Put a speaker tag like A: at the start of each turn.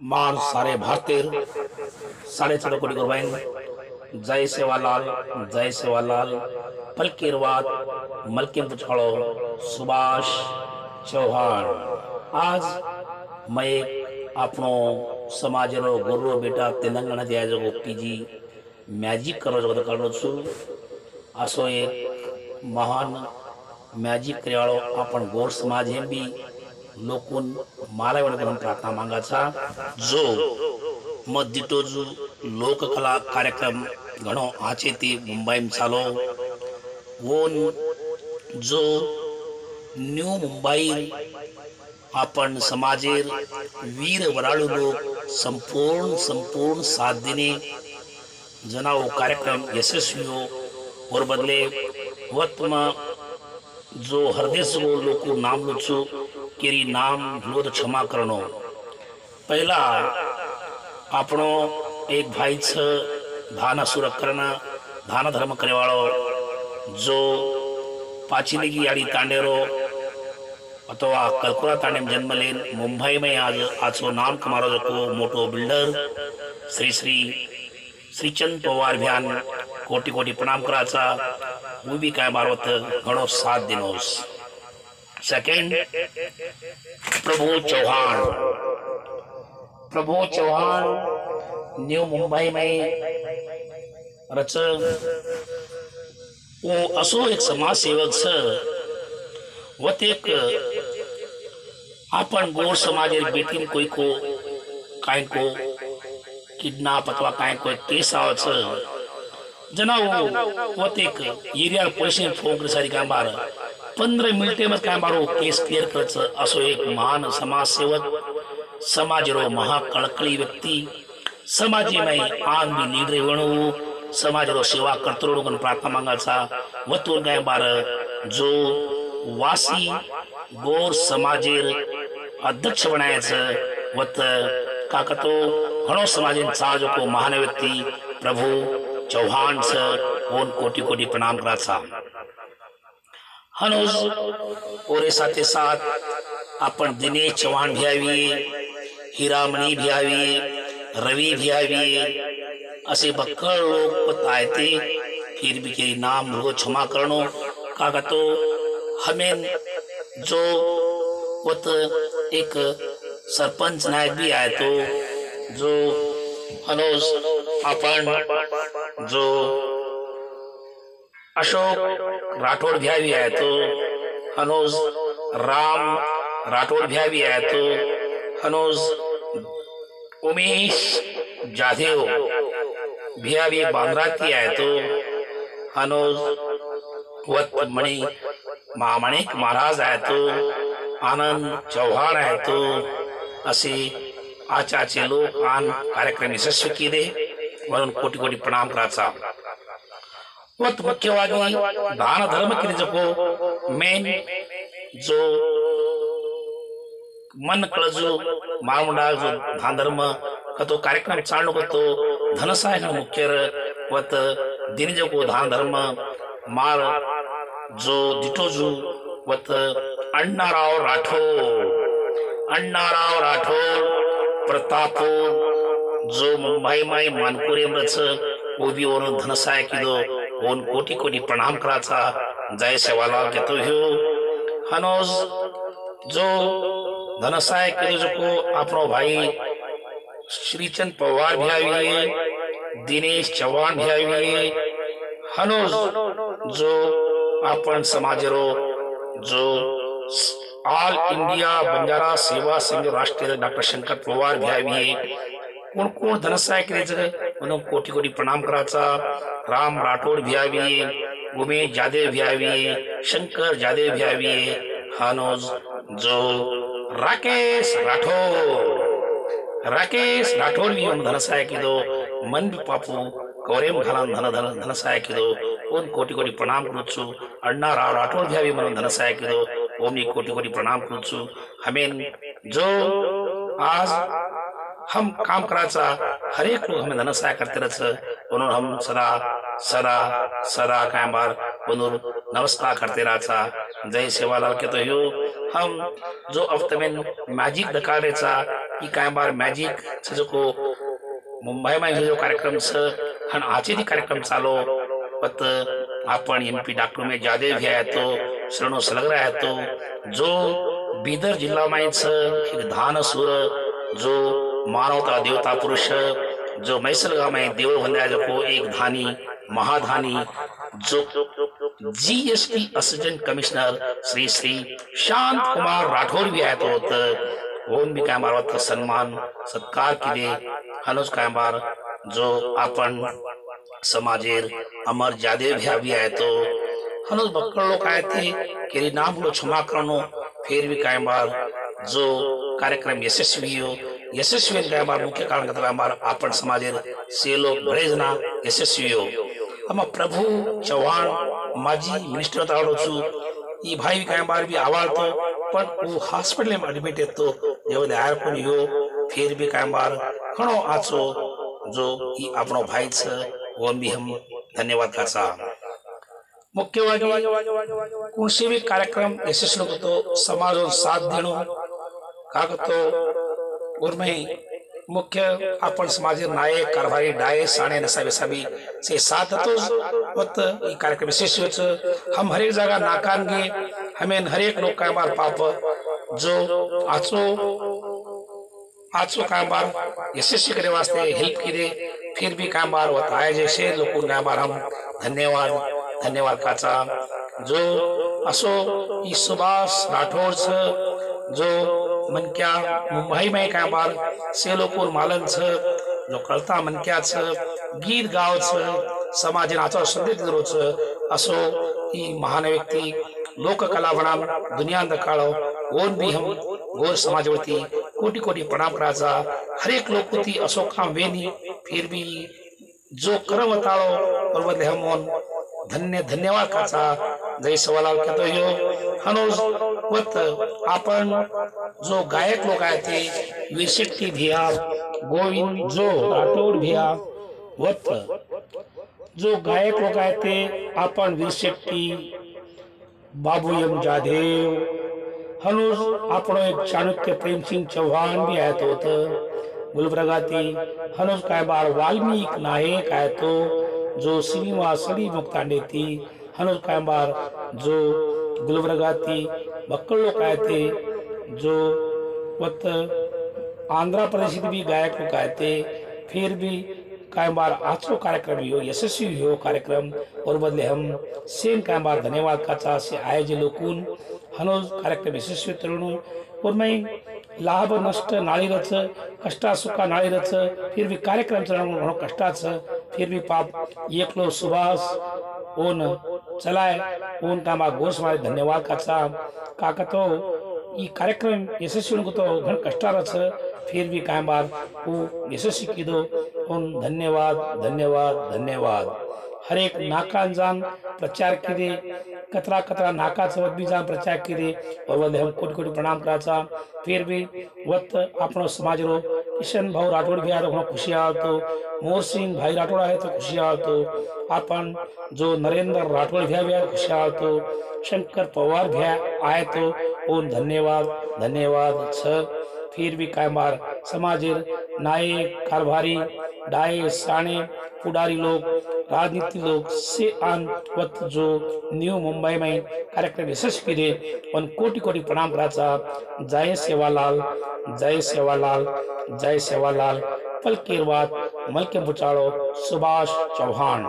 A: मार सारे भारतीय 14.5 कोटी गुरबाइन जय सेवालाल जय सेवालाल पलकीरवाद मलकिन पुछाड़ो सुभाष चौहान। आज मैं अपनो समाज रो गुरु बेटा तेलंगाना जाए जो पीजी मैजिक करो जो करो छु असो एक महान मैजिक करवाड़ो अपन गोर समाज है भी लोकून माला वडकरून प्रार्थना मागाचा जो मद्दितो जो लोककला कार्यक्रम घणो आचे ती मुंबई में चालो वो जो न्यू मुंबई आपण समाजेर वीर वराळू लोक संपूर्ण साथ देने जना वो कार्यक्रम यशस्वी हो और बदले वत्मा जो हृदय से वो लोग नाम लुचो केरी नाम लोद क्षमा करनो। पहला आपनो एक भाई छ धाना सुर करना धाना धर्म करे वालो जो पाचिलगी आड़ी तांडेरो अथवा कलकुरा तांडे में जन्म लेन मुंबई में आज आजो नाम कमारो जो मोटो बिल्डर श्री चंद पवार भ्यान कोटि कोटि प्रणाम कराचा वो भी काय मारवत घणो साथ दिनोस। सेकंड प्रभु चौहान न्यू मुंबई में रच वो असो एक समाज सेवक छ वत एक आपण गोर समाज बेटी कोई को काय को किडनैप अथवा काय को केस आव छ जना वो एक एरिया पुलिस फोन कर सारी काम बार 15 मिनिटे में काय बारो केस क्लियर करच असो एक महान समाज सेवक समाज रो महाकळकळी व्यक्ति समाज में आन भी लीडर वणो समाज रो सेवा करतो लोगन प्रार्थना मांगाचा वतून काय बार जो वासी गोर समाजेर अध्यक्ष बनायचं वत काकतो घणो समाजेन साजो को महान व्यक्ति प्रभु चौहान से ओन कोटि कोटि प्रणाम कराचा हनुज और साथे साथ अपन दिनेश चौहान भी आवी हीरामणि भी आवी रवि भी आवी असे बक्कड़ लोग बताए थे फिर भी के नाम रो क्षमा करनो काका तो हमें जो वत एक सरपंच नायक भी आए तो जो हनुज अपन जो अशोक राठौड़ भी आया तो हनुज राम राठौड़ भी आया तो हनुज उमेश जाधव भी बांद्रा की आया तो हनुज वत मणि महामणिक महाराज आया तो आनंद चौहान आया तो असे आचाचे लोक आन कार्यक्रम यशस्वी केले म्हणून कोटि कोटि प्रणाम कराचा वत मुख्यವಾಗಿ दान धर्म के जको मेन जो मन कळजो मामुंडा जो दान धर्म कतो कार्यक्रम चालू करतो धनसाय मुख्य वत दिन जको दान धर्म मार जो दिटोजू वत अण्णाराव राठौर प्रतापपुर जो मुंबई में मानपुरी मच वो भी और धनसाय किलो ओन कोटि कोटि प्रणाम कराचा जय सेवालाल के तो हो हनोज जो धनसाय किलो जो को अपनो भाई श्रीचंद पवार भी आवी दिनेश चौहान भी आवी हनोज जो अपन समाजरो जो ऑल इंडिया बंजारा सेवा संघ राष्ट्रीय डॉक्टर शंकर पवार भी आवी कोण कोण धनसाय के जगह कोटि कोटि प्रणाम कराचा राम राठौड़ भी आवी उमेश जादव भी आवी शंकर जादव भी आवी हनोज जो राकेश राठौड़ भी धनसाय की दो मन भी पापू कौरेम घाला धनसाय की दो ओन कोटि कोटि प्रणाम करूछु अण्णा राठौड़ भी आवी मन धनसाय की दो ओमनी कोटि कोटि प्रणाम करूछु हमें जो आज हम काम कराचा हर एक लोग हमें धनसाय करते रहते उन्होंने हम सदा सदा सदा काय बार उन्होंने नमस्कार करते रहता जय सेवालाल के तो यो हम जो अफ्तमेन मैजिक दकारेचा ही काय बार मॅजिक जो मुंबई में जो कार्यक्रम हन आचे कार्यक्रम चालो पत आपण एमपी डॉक्टर में जादे भी आया तो शरणो सलग रहा है तो जो बीदर जिला में एक धान सुर जो मानवता देवता पुरुष जो मैसलगांव में देव बंदा जो को एक धानी महाधानी जो GST assistant commissioner Shri Shri शांत कुमार राठौर भी आया तो भी काय बार सन्मान सत्कार केले हनुज काय बार जो आपण समाजेर अमर जादेव भी आए तो हनुज बक्कड़ लोग आए थे केरी नाम लो क्षमा करनो फिर भी काय बार जो कार्यक्रम यशस्वी हो यशस्वी काय बार मुख्य कारण काय बार आपण समाजेर सेलो बरेजना यशस्वी हो हम प्रभु चौहान माजी मिनिस्टर तावडो छु ई भाई काय बार भी आवाळतो पण वो हॉस्पिटल में एडमिट है तो जेव आयर पण यो फिर भी काय बार घणो आचो जो ई आपणो भाई छ वो भी हम धन्यवाद करसा मुख्यವಾಗಿ कोणसे भी कार्यक्रम यशस्वी होतो समाजों साथ देणो कागतो उर्मे मुख्य आपण समाजेर नायक कारभारी डाये साणे नसाबे सभी से साथ तो वत ई कार्यक्रम यशस्वी होच हम हर एक जगह नाकानगे हमें हर एक लोग का बार पाप जो आचो का बार यशस्वी करे वास्ते हेल्प करे फिर भी का बार वत आए जैसे लोगों का बार हम धन्यवाद काचा जो असो ई सुभाष राठौर जो मन क्या मुंबई में काय बार सेलोपुर मालन जो कळता मन क्या गीत गाव समाज नाचो संदेश दरो असो ही महान व्यक्ति लोक कला बनाम दुनिया दकाळो ओन भी हम गोर समाज वती कोटि कोटि प्रणाम कराचा हर एक लोग वती असो काम वेनी फिर भी जो करम वताळो और बदले हम ओन धन्यवाद काचा जय सवालाल कहतो यो हनोज वत आपण जो गायक लोग आए थे विशेट्टी भिया गोविंद जो राठौर भिया वत जो गायक लोग आए थे आपण विशेट्टी बाबू यम जादेव हनुज आपण एक चाणक्य प्रेम सिंह चौहान भी आया तो गुलबर्गाती हनुज काय बार वाल्मीकि नायक आया तो जो श्रीनिवासड़ी मुक्तांडे थी हनुज काय बार जो गुलबर्गाती बक्कड़ लोग आए थे जो वत आंध्र प्रदेश भी गायक लोग आए थे फिर भी काय बार आचो कार्यक्रम हो यशस्वी हो कार्यक्रम और बदले हम सेम काय बार धन्यवाद काचा से आए जे लोकून हनुज कार्यक्रम यशस्वी तरुण और मैं लाभ नष्ट नाळी रच कष्टा सुखा नाळी रच फिर भी कार्यक्रम चलावणं घणो कष्टाच फिर भी पाप एकलो सुभाष ओन चलाए ओन कामा गोस मारे धन्यवाद काचा काकतो ई कार्यक्रम यशस्वी को तो घण कष्टारच फिर भी काय बार वो यशस्वी कीधो ओन धन्यवाद धन्यवाद धन्यवाद हर एक नाका जान प्रचार किदे कतरा कतरा नाका सवत भी जान प्रचार किदे और वदे हम कोटि कोटि प्रणाम कराचा फिर भी वत आपनो समाज रो किशन भाऊ राठौड़ भी आयो खुशी आवतो मोर सिंह भाई राठौड़ है तो खुशी आवतो आपन जो नरेंद्र राठौड़ भी खुशी आवतो शंकर पवार भी आए तो ओन धन्यवाद धन्यवाद छ फिर भी काय मार समाजेर नायक कारभारी डाये साणे पुडारी लोग राजनीति लोग से आन वत जो न्यू मुंबई में कार्यक्रम यशस्वी रे उन कोटि कोटि प्रणाम कराचा जय सेवालाल जय सेवालाल जय सेवालाल पलकेरवाद मलके बुचाड़ो सुभाष चौहान।